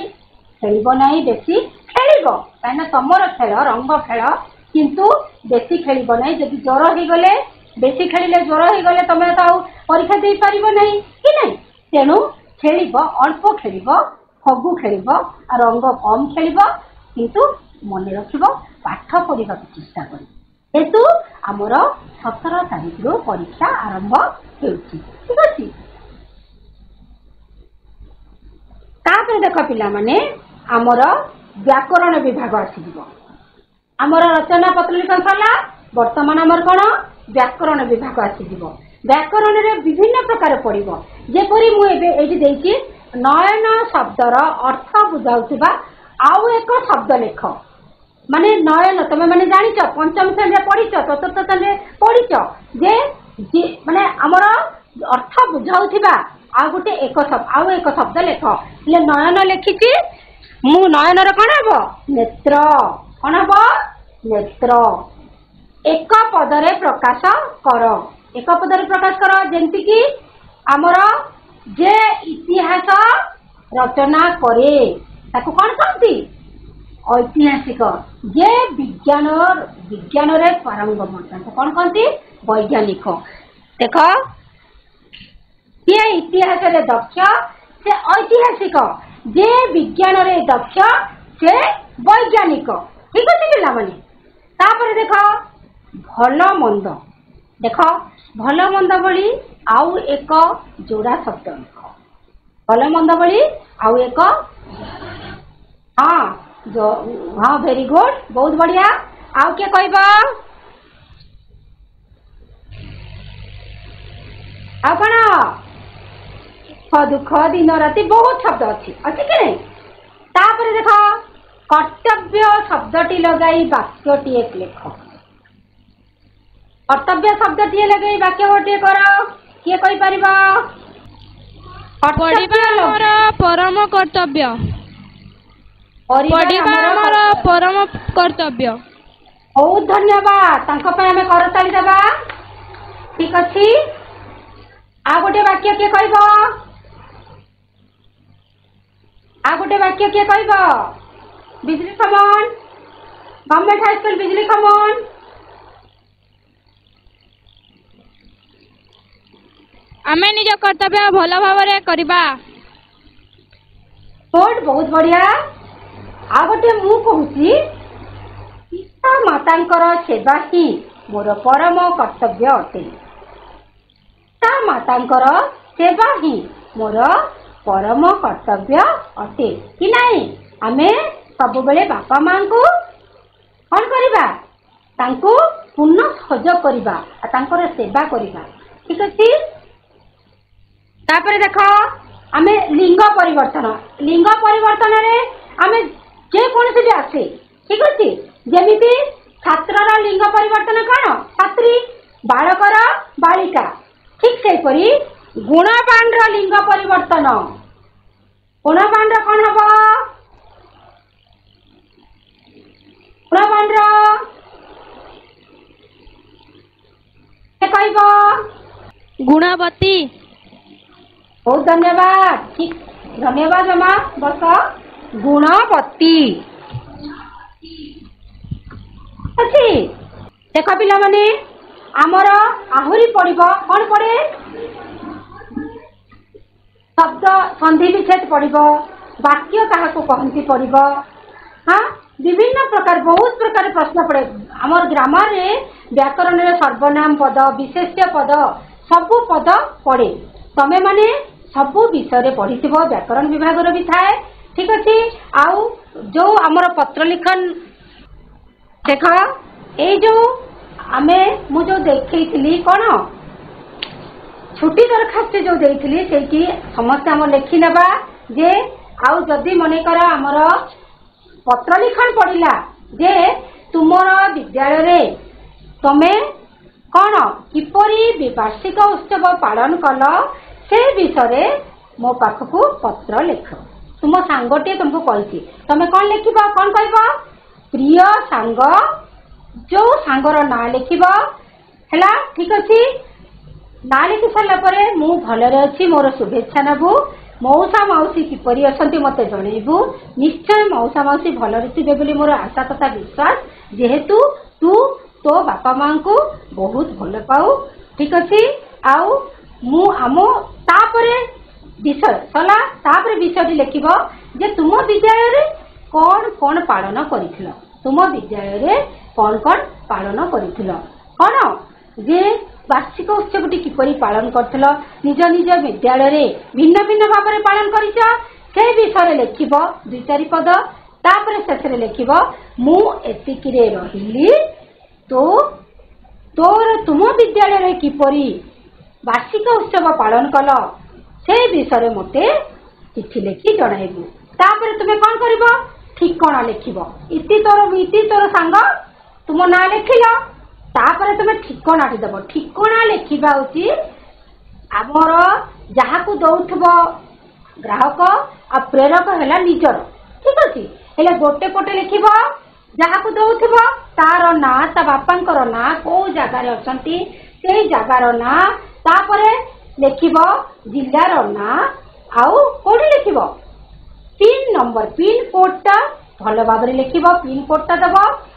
खेलिब नहीं बेसी खेलिब कहीं तुमर खेल रंग खेल किंतु बेसी खेलिब नहीं जदि ज्वर हो गले बेसी खेलिले ज्वर हो गले तुम तो परीक्षा दे पारिब नहीं कि नहीं तेणु खेलिब अल्प खेलिब फगु खेलिब आ रंग कम खेलिब किंतु मन रखिब पाठ पढ़ा चेष्टा कर हेतु आमर 17 तारीख रु परीक्षा आरंभ होउछि ठीक अछि तापर देख पिला माने आमर व्याकरण विभाग आसीबो आमर रचना पत्र लिखन सरला वर्तमान आमर कोन व्याकरण विभाग आसीबो व्याकरण रे विभिन्न प्रकार पड़िबो जेपरि मु एबे एठी देछि नयन शब्दर अर्थ बुझाउथिबा आउ एक शब्द लेख माने नयन तुम मैंने जानिच पंचम श्रेणी पढ़ी चतुर्थ श्रेणी पढ़ी जे माने आमर अर्थ बुझाउथिबा आ गोटे एक शब्द लेख ले नयन लिखिची मु नयन कौन हम नेत्र कौन हम नेत्र एक पदरे प्रकाश कर एक पदरे प्रकाश कर जेमती कि आमर जे इतिहास रचना करे ताको कौन कहती ऐतिहासिक जे विज्ञान रे पारंगम कौन कहती वैज्ञानिक देख ये इतिहास रे दक्ष से ऐतिहासिक जे विज्ञान रे दक्ष से वैज्ञानिक ठीक अच्छे पिला माने तापर देख भल मंद देख भल मंद भली आउ एक जोड़ा शब्द लिख भल मंद भली आउ एक हाँ जो हाँ वेरी गुड बहुत बढ़िया आउ के कहब कौन दुख दिन राति बहुत शब्द अच्छी अच्छी कि नहीं तापर देख कर्तव्य शब्दटी लगाई वाक्यटी लिख कर्तव्य शब्दटी लगे वाक्य गोटे कर किए कहि परिबा
परम कर्तव्य परम कर्तव्य
बहुत धन्यवाद तांको पे हमें करताली देबा ठीक अछि आ गोटे वाक्य के कहबो आ गोटे वाक्य के कहबो बिजली खमन गवर्नमेंट हाई स्कूल बिजली खमन
आमे निज कर्तव्य भल भाव करबा
बहुत बढ़िया आ गोटे मु कहूची पिता मातांकर सेवा ही मोर परम कर्तव्य अटे पिता मातांकर सेवा ही मोर परम कर्तव्य अटे कि नहीं आमे सब बेले बापा मां को कौन करबा तांको ପୂର୍ଣ୍ଣ ସହଯୋଗ କରିବା ଆଉ ତାଙ୍କର ସେବା କରିବା। ଠିକ ଅଛି। ତାପରେ ଦେଖ ଆମେ ଲିଙ୍ଗ ପରିବର୍ତ୍ତନରେ ଆମେ ଯେକୌଣସି ବି ଆସେ। ଠିକ ଅଛି। ଯେମିତି ଛାତ୍ରର ଲିଙ୍ଗ ପରିବର୍ତ୍ତନ କଣ? ଛାତ୍ରୀ, ବାଳକର ବାଳିକା। ଠିକ ସେହିପରି ଗୁଣବାନର ଲିଙ୍ଗ ପରିବର୍ତ୍ତନ। ଗୁଣବାନର କଣ ହବ? ଗୁଣବାନର କହିବ
ଗୁଣବତୀ।
ବହୁତ ଧନ୍ୟବାଦ। ଠିକ ଧନ୍ୟବାଦ ଜମା ବସ। ଗୁଣବତୀ ଅଛି। ଦେଖ ପିଲାମାନେ ଆମର ଆହୁରି ପଡିବ କଣ ପଡେ? ଶବ୍ଦ ସନ୍ଧି ବିଚ୍ଛେଦ ପଡିବ, ବାକ୍ୟ କାହାକୁ କହନ୍ତି ପଡିବ। ହଁ, ବିଭିନ୍ନ ପ୍ରକାର ବହୁତ ପ୍ରକାର ପ୍ରଶ୍ନ ପଡେ। ଆମର ଗ୍ରାମାରରେ ବ୍ୟାକରଣରେ ସର୍ବନାମ ପଦ, ବିଶେଷ୍ୟ ପଦ ସବୁ ପଦ ପଡେ। ତମେ ମାନେ ସବୁ ବିଷୟରେ ପଢିଥିବ, ବ୍ୟାକରଣ ବିଭାଗର ବି ଥାଏ। ଠିକ ଅଛି। ଆଉ ଯୋଉ ଆମର ପତ୍ର ଲିଖନ ଦେଖ, ଏଇ ଯୋଉ ମୁଁ ଯୋଉ ଦେଖେଇଥିଲି କଣ ଛୁଟି ଦରଖାସ୍ତ ଯୋଉ ଦେଇଥିଲି ସେଇଠି ସମସ୍ତେ ଆମର ଲେଖି ନେବା ଯେ ଆଉ ଯଦି ମନେକର ଆମର ପତ୍ର ଲିଖନ ପଡିଲା ଯେ ତୁମର ବିଦ୍ୟାଳୟରେ ତମେ କଣ କିପରି ବାର୍ଷିକ ଉତ୍ସବ ପାଳନ କଲ ସେ ବିଷୟରେ ମୋ ପାଖକୁ ପତ୍ର ଲେଖ। ତୁମ ସାଙ୍ଗଟିଏ ତୁମକୁ କହିଛି, ତମେ କଣ ଲେଖିବ? କଣ କହିବ? ପ୍ରିୟ ସାଙ୍ଗ, ଯୋଉ ସାଙ୍ଗର ନାଁ ଲେଖିବ ହେଲା। ଠିକ ଅଛି। ନାଁ ଲେଖି ସାରିଲା ପରେ ମୁଁ ଭଲରେ ଅଛି, ମୋର ଶୁଭେଚ୍ଛା ନେବୁ। ମଉସା ମାଉସୀ କିପରି ଅଛନ୍ତି ମତେ ଜଣେଇବୁ। ନିଶ୍ଚୟ ମଉସା ମାଉସୀ ଭଲରେ ଥିବେ ବୋଲି ମୋର ଆଶା ତଥା ବିଶ୍ୱାସ, ଯେହେତୁ ତୁ ତୋ ବାପା ମାଙ୍କୁ ବହୁତ ଭଲ ପାଉ। ଠିକ ଅଛି। ଆଉ ମୁଁ ତାପରେ ବିଷୟ ସଲା, ତାପରେ ବିଷୟଟି ଲେଖିବ ଯେ ତୁମ ବିଦ୍ୟାଳୟରେ କଣ କଣ ପାଳନ କରିଥିଲ। ତୁମ ବିଦ୍ୟାଳୟରେ କଣ କଣ ପାଳନ କରିଥିଲ, କଣ ଯେ ବାର୍ଷିକ ଉତ୍ସବଟି କିପରି ପାଳନ କରିଥିଲ, ନିଜ ନିଜ ବିଦ୍ୟାଳୟରେ ଭିନ୍ନ ଭିନ୍ନ ଭାବରେ ପାଳନ କରିଛ ସେ ବିଷୟରେ ଲେଖିବ 2-4 ପଦ। ତାପରେ ଶେଷରେ ଲେଖିବ ମୁଁ ଏତିକିରେ ରହିଲି, ତୁମ ବିଦ୍ୟାଳୟରେ କିପରି ବାର୍ଷିକ ଉତ୍ସବ ପାଳନ କଲ ସେ ବିଷୟରେ ମୋତେ ଚିଠି ଲେଖି ଜଣାଇବୁ। ତାପରେ ତୁମେ କଣ କରିବ? ଠିକଣା ଲେଖିବ। ଇତି ତୋର ସାଙ୍ଗ ତୁମ ନାଁ ଲେଖିଲ, ତାପରେ ତୁମେ ଠିକଣାଟି ଦେବ। ଠିକଣା ଲେଖିବା ହଉଛି ଆମର ଯାହାକୁ ଦଉଥିବ ଗ୍ରାହକ ଆଉ ପ୍ରେରକ ହେଲା ନିଜର। ଠିକ ଅଛି। ହେଲେ ଗୋଟେ ପଟେ ଲେଖିବ ଯାହାକୁ ଦଉଥିବ ତାର ନାଁ, ତା ବାପାଙ୍କର ନାଁ, କୋଉ ଜାଗାରେ ଅଛନ୍ତି ସେଇ ଜାଗାର ନାଁ, ତାପରେ ଲେଖିବ ଜିଲ୍ଲାର ନାଁ, ଆଉ କୋଉଠି ଲେଖିବ ପିନ୍ ନମ୍ବର, ପିନ୍ କୋଡଟା ଭଲ ଭାବରେ ଲେଖିବ। ପିନ୍ କୋଡଟା ଦେବ।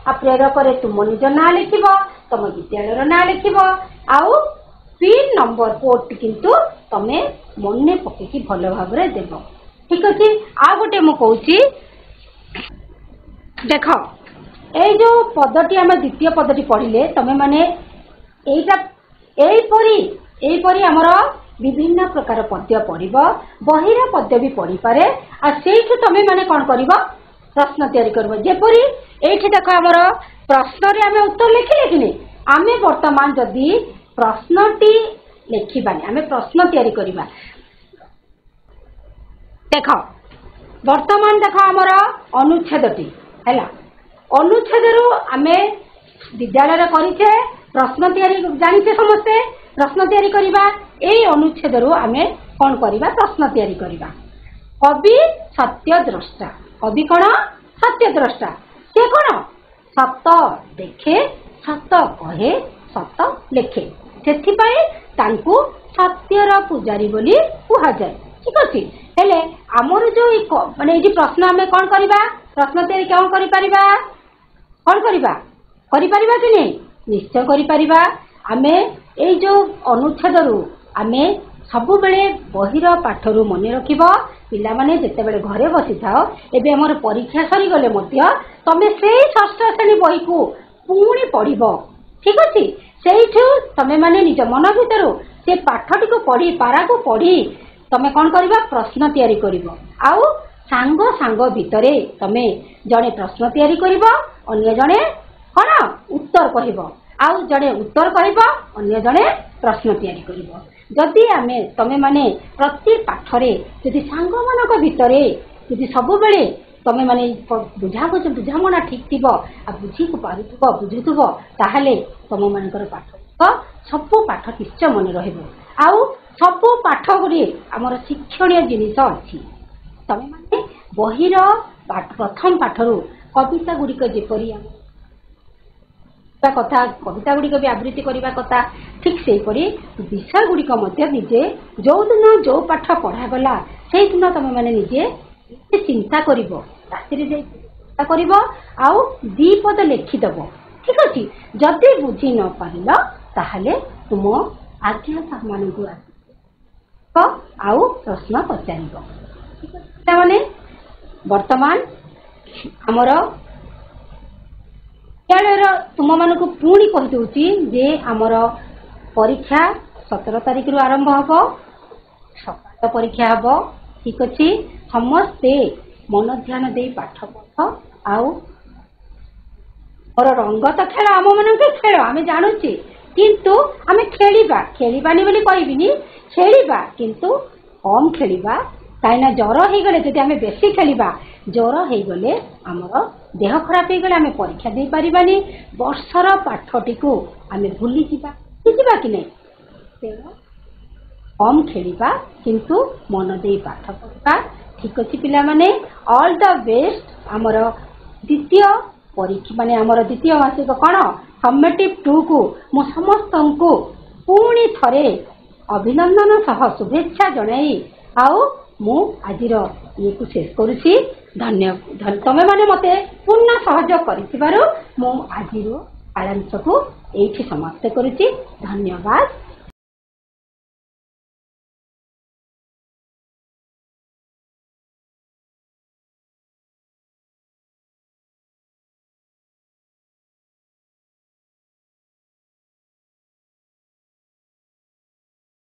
ଆଉ ପ୍ରେରକରେ ତୁମ ନିଜ ନାଁ ଲେଖିବ, ତମ ବିଦ୍ୟାଳୟର ନାଁ ଲେଖିବ, ଆଉ ପିନ୍ ନମ୍ବର କୋଡଟି କିନ୍ତୁ ତମେ ମନେ ପକେଇକି ଭଲ ଭାବରେ ଦେବ। ଠିକ ଅଛି। ଆଉ ଗୋଟେ ମୁଁ କହୁଛି, ଦେଖ ଏଇ ଯୋଉ ପଦଟି ଆମେ ଦ୍ୱିତୀୟ ପଦଟି ପଢିଲେ ତମେ ମାନେ ଏଇପରି ଆମର ବିଭିନ୍ନ ପ୍ରକାର ପଦ୍ୟ ପଢିବ, ବହିର ପଦ୍ୟ ବି ପଢିପାରେ। ଆଉ ସେଇଠୁ ତମେ ମାନେ କଣ କରିବ? ପ୍ରଶ୍ନ ତିଆରି କରିବ। ଯେପରି ଏଇଠି ଦେଖ ଆମର ପ୍ରଶ୍ନରେ ଆମେ ଉତ୍ତର ଲେଖିଲେ କି ନାହିଁ, ଆମେ ବର୍ତ୍ତମାନ ଯଦି ପ୍ରଶ୍ନଟି ଲେଖିବାନି, ଆମେ ପ୍ରଶ୍ନ ତିଆରି କରିବା। ଦେଖ ବର୍ତ୍ତମାନ ଦେଖ ଆମର ଅନୁଚ୍ଛେଦଟି ହେଲା। ଅନୁଚ୍ଛେଦରୁ ଆମେ ବିଦ୍ୟାଳୟରେ କରିଛେ ପ୍ରଶ୍ନ ତିଆରି, ଜାଣିଛେ ସମସ୍ତେ ପ୍ରଶ୍ନ ତିଆରି କରିବା। ଏଇ ଅନୁଚ୍ଛେଦରୁ ଆମେ କଣ କରିବା? ପ୍ରଶ୍ନ ତିଆରି କରିବା। କବି ସତ୍ୟଦ୍ରଷ୍ଟା। କବି କଣ? ସତ୍ୟଦ୍ରଷ୍ଟା। ସେ କଣ? ସତ ଦେଖେ, ସତ କହେ, ସତ ଲେଖେ। ସେଥିପାଇଁ ତାଙ୍କୁ ସତ୍ୟର ପୂଜାରୀ ବୋଲି କୁହାଯାଏ। ଠିକ ଅଛି। ହେଲେ ଆମର ଯୋଉ ମାନେ ଏଇଠି ପ୍ରଶ୍ନ ଆମେ କଣ କରିବା? ପ୍ରଶ୍ନ ତିଆରି କଣ କରିପାରିବା? କଣ କରିବା? କରିପାରିବା କି ନାହିଁ? ନିଶ୍ଚୟ କରିପାରିବା। ଆମେ ଏଇ ଯୋଉ ଅନୁଚ୍ଛେଦରୁ ଆମେ ସବୁବେଳେ ବହିର ପାଠରୁ ମନେ ରଖିବ। ପିଲାମାନେ ଯେତେବେଳେ ଘରେ ବସିଥାଅ, ଏବେ ଆମର ପରୀକ୍ଷା ସରିଗଲେ ମଧ୍ୟ ତମେ ସେଇ 6ଷ ଶ୍ରେଣୀ ବହିକୁ ପୁଣି ପଢିବ। ଠିକ ଅଛି। ସେଇଠୁ ତମେ ମାନେ ନିଜ ମନ ଭିତରୁ ସେ ପାଠଟିକୁ ପଢି, ପାରାକୁ ପଢି ତମେ କଣ କରିବ? ପ୍ରଶ୍ନ ତିଆରି କରିବ। ଆଉ ସାଙ୍ଗ ଭିତରେ ତମେ ଜଣେ ପ୍ରଶ୍ନ ତିଆରି କରିବ, ଅନ୍ୟ ଜଣେ କଣ? ଉତ୍ତର କହିବ। आउ जड़े उत्तर कहब अन्य जड़े प्रश्न तैयारी करिवो जदि आमे तमे माने प्रति पाठरे जदि सांग मानक भितरे जदि सब बेले तमे माने बुझामणा ठीक थिबो आ बुझी को पारुथबो बुझुथबो ताहाले तम मानकर पाठ सब पाठ निश्चय मन रहइबो आउ सब पाठ गुडी हमर शिक्षणीय जिनिस अछि तमे माने बहिर प्रथम पाठरू कविता गुड़िक जेपरी कथा कविता गुड़िक भी आवृत्ति करने कथा ठीक से विषय गुड़िक निजे जो दिन जो पाठ पढ़ागला से दिन तुम मैंने निजे चिंता कर राति चिंता कर दीपद लिखिदेव ठीक अच्छे जदि बुझी न पार ताहले तुम आज्ञा सार मान आउ प्रश्न पचार मैंने वर्तमान आमर विद्यालय तुम मान पुणी कहीदे जे आमर परीक्षा 17 तारिख रु आरंभ हम सकाल परीक्षा हम ठीक अच्छे समस्ते मन ध्यान दे पाठ पढ़ आउ और रंग तो खेल आम मान खेल आम जानूचे किंतु आम खेलानी बोली कहबिनी खेलिबा किंतु कम खेलिबा कहीं ज्वर हो गले जदि आम बेसी खेलिबा ज्वर हो गले आमर देह खराब हो गले आम परीक्षा दे पारिबानी वर्षर पाठटी को आम भूली जिबा कि नहीं तेणु कम खेलिबा किंतु मन दे पाठ पढ़ा ठीक अच्छे पिला माने ऑल द बेस्ट आमर द्वितीय परीक्षा माने आमर द्वितीय मासिक कौन समेटिव 2 को मु समस्त को पुणी थरे अभिनंदन सह शुभेच्छा जनाई आउ मु आजिर ये को शेष करुछि धन्यवाद तमे माने मते पूर्ण सहयोग करिथिबारु मु आजिर आलांश को एठी समाप्त करुछि धन्यवाद।